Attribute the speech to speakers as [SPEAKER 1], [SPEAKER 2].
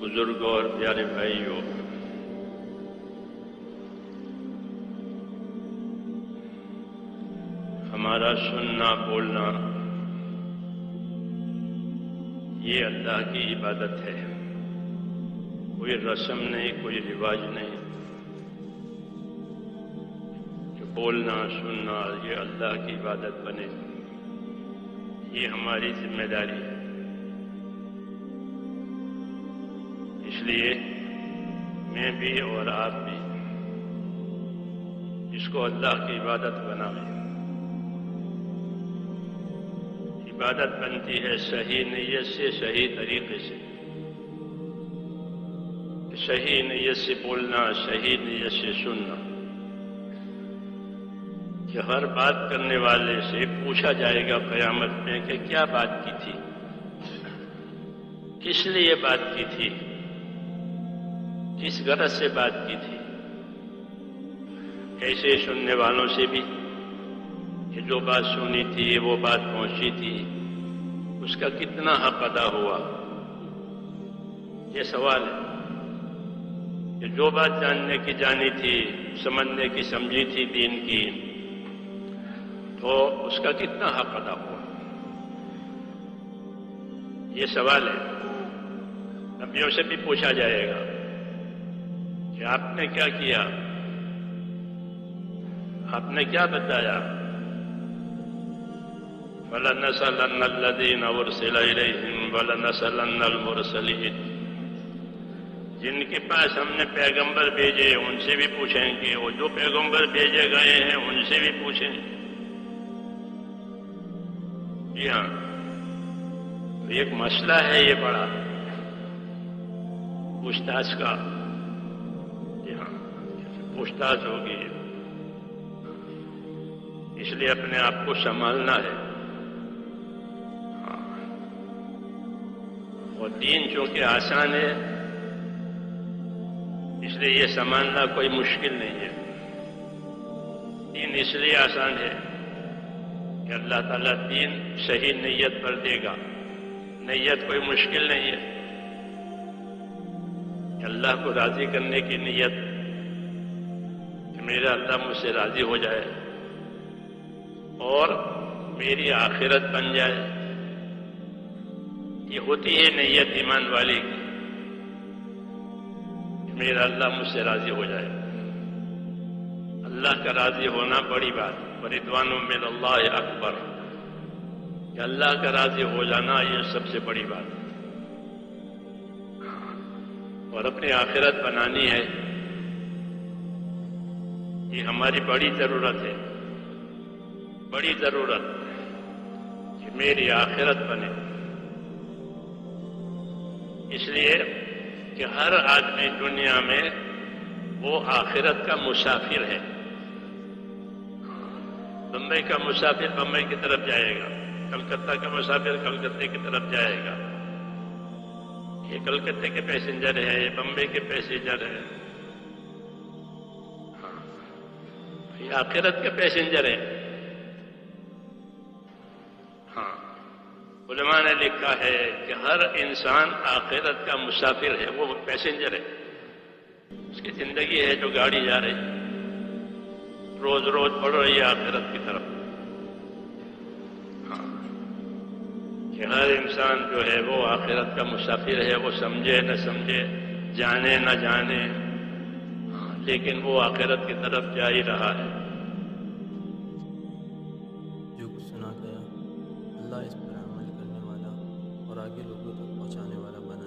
[SPEAKER 1] بزرگوں اور پیارے بھائیوں، ہمارا سننا بولنا یہ اللہ کی عبادت ہے، کوئی رسم نہیں، کوئی رواج نہیں۔ کہ بولنا سننا یہ اللہ کی عبادت بنے، یہ ہماری ذمہ داری ہے۔ اس لیے میں بھی اور آپ بھی اس کو اللہ کی عبادت بنائیں۔ عبادت بنتی ہے صحیح نیت سے، صحیح طریقے سے، صحیح نیت سے بولنا، صحیح نیت سے سننا۔ کہ ہر بات کرنے والے سے پوچھا جائے گا قیامت میں کہ کیا بات کی تھی، کس لیے بات کی تھی، کس غرض سے بات کی تھی۔ ایسے سننے والوں سے بھی کہ جو بات سنی تھی وہ بات پہنچی تھی، اس کا کتنا حق ادا ہوا۔ یہ سوال ہے کہ جو بات جاننے کی جانی تھی، سمجھنے کی سمجھی تھی دین کی، تو اس کا کتنا حق ادا ہوا۔ یہ سوال ہے۔ نبیوں سے بھی پوچھا جائے گا کہ آپ نے کیا کیا، آپ نے کیا بتایا۔ وَلَنَسْأَلَنَّ الَّذِينَ أُرْسِلَ إِلَيْهِمْ وَلَنَسْأَلَنَّ الْمُرْسَلِينَ۔ جن کے پاس ہم نے پیغمبر بھیجے ان سے بھی پوچھیں گے، اور جو پیغمبر بھیجے گئے ہیں ان سے بھی پوچھیں گے۔ جی ہاں، تو ایک مسئلہ ہے یہ بڑا پوچھ تاچھ کا۔ جی ہاں، پوچھ تاچھ ہوگی، اس لیے اپنے آپ کو سنبھالنا ہے۔ اور دین چونکہ آسان ہے، اس لیے یہ سنبھالنا کوئی مشکل نہیں ہے۔ دین اس لیے آسان ہے کہ اللہ تعالیٰ دین صحیح نیت پر دے گا۔ نیت کوئی مشکل نہیں ہے کہ اللہ کو راضی کرنے کی نیت، کہ میرا اللہ مجھ سے راضی ہو جائے اور میری آخرت بن جائے۔ یہ ہوتی ہے نیت ایمان والی کی، کہ میرا اللہ مجھ سے راضی ہو جائے۔ اللہ کا راضی ہونا بڑی بات، وَرِضْوَانٌ مِّنَ اللَّهِ اکبر۔ کہ اللہ کا راضی ہو جانا یہ سب سے بڑی بات ہے۔ اور اپنی آخرت بنانی ہے، یہ ہماری بڑی ضرورت ہے، بڑی ضرورت کہ میری آخرت بنے۔ اس لیے کہ ہر آدمی دنیا میں وہ آخرت کا مسافر ہے۔ بمبئی کا مسافر بمبئی کی طرف جائے گا، کلکتہ کا مسافر کلکتے کی طرف جائے گا۔ یہ کلکتے کے پیسنجر ہے، یہ بمبئی کے پیسنجر ہے، یہ آخرت کے پیسنجر ہے۔ ہاں، علماء نے لکھا ہے کہ ہر انسان آخرت کا مسافر ہے، وہ پیسنجر ہے۔ اس کی زندگی ہے جو گاڑی جا رہی، روز روز بڑھ رہی ہے آخرت کی طرف۔ ہاں، کہ ہر انسان جو ہے وہ آخرت کا مسافر ہے، وہ سمجھے نہ سمجھے، جانے نہ جانے، لیکن وہ آخرت کی طرف جا ہی رہا ہے۔
[SPEAKER 2] جو کچھ سنا گیا اللہ اس پر عمل کرنے والا اور آگے لوگوں تک پہنچانے والا بنا۔